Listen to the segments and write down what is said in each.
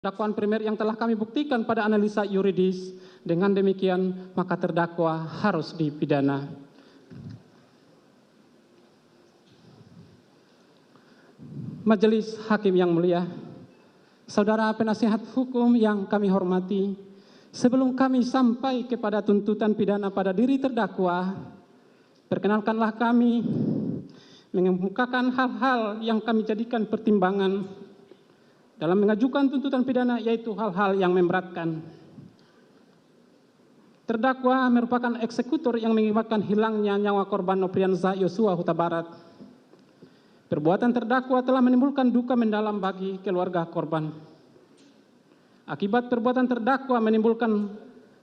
dakwaan primer yang telah kami buktikan pada analisa yuridis. Dengan demikian, maka terdakwa harus dipidana. Majelis Hakim yang mulia, saudara penasihat hukum yang kami hormati, sebelum kami sampai kepada tuntutan pidana pada diri terdakwa, perkenankanlah kami mengemukakan hal-hal yang kami jadikan pertimbangan dalam mengajukan tuntutan pidana, yaitu hal-hal yang memberatkan. Terdakwa merupakan eksekutor yang mengakibatkan hilangnya nyawa korban Nofriansah Yosua Huta Barat. Perbuatan terdakwa telah menimbulkan duka mendalam bagi keluarga korban. Akibat perbuatan terdakwa menimbulkan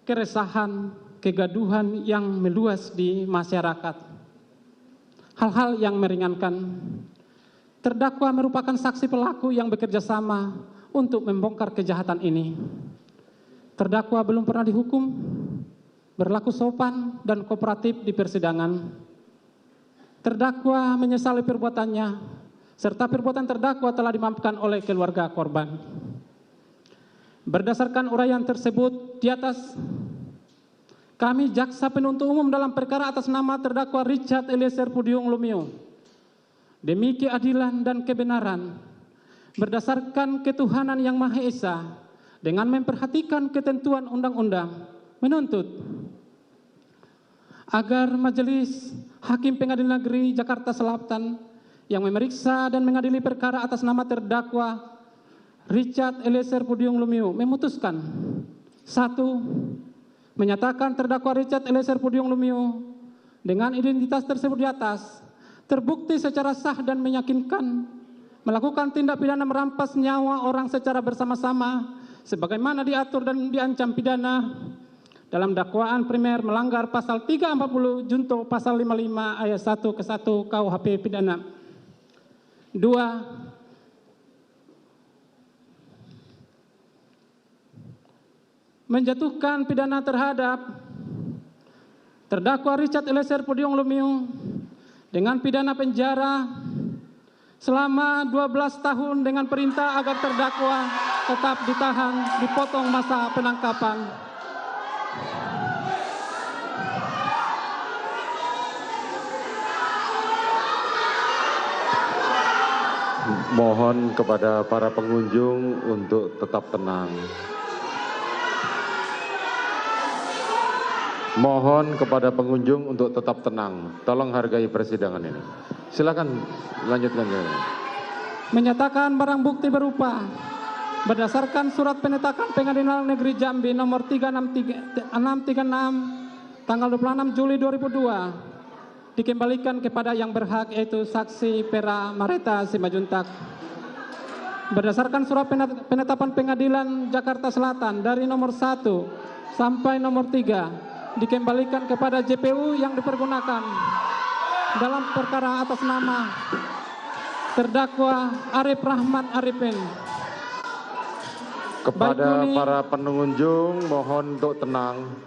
keresahan, kegaduhan yang meluas di masyarakat. Hal-hal yang meringankan. Terdakwa merupakan saksi pelaku yang bekerja sama untuk membongkar kejahatan ini. Terdakwa belum pernah dihukum, berlaku sopan dan kooperatif di persidangan. Terdakwa menyesali perbuatannya, serta perbuatan terdakwa telah dimaafkan oleh keluarga korban. Berdasarkan uraian tersebut di atas, kami jaksa penuntut umum dalam perkara atas nama terdakwa Richard Eliezer Pudium Lumiu, demi keadilan dan kebenaran, berdasarkan ketuhanan yang Maha Esa, dengan memperhatikan ketentuan undang-undang, menuntut agar Majelis Hakim Pengadilan Negeri Jakarta Selatan yang memeriksa dan mengadili perkara atas nama terdakwa Richard Eliezer Pudium Lumiu memutuskan: 1. Menyatakan terdakwa Richard Eliezer Pudium Lumiu dengan identitas tersebut di atas terbukti secara sah dan meyakinkan melakukan tindak pidana merampas nyawa orang secara bersama-sama sebagaimana diatur dan diancam pidana dalam dakwaan primer melanggar pasal 340 junto pasal 55 ayat 1 ke 1 KUHP pidana. 2. Menjatuhkan pidana terhadap terdakwa Richard Eliezer Pudium Lumiu dengan pidana penjara selama 12 tahun dengan perintah agar terdakwa tetap ditahan dipotong masa penangkapan. Mohon kepada para pengunjung untuk tetap tenang. Mohon kepada pengunjung untuk tetap tenang. Tolong hargai persidangan ini. Silakan lanjutkan. Menyatakan barang bukti berupa berdasarkan surat penetapan Pengadilan Negeri Jambi nomor 636 tanggal 26 Juli 2002 dikembalikan kepada yang berhak, yaitu saksi Pera Mareta Simajuntak. Berdasarkan surat penetapan Pengadilan Jakarta Selatan dari nomor 1 sampai nomor 3 dikembalikan kepada JPU yang dipergunakan dalam perkara atas nama terdakwa Arif Rahman Arifin. Kepada para pengunjung mohon untuk tenang.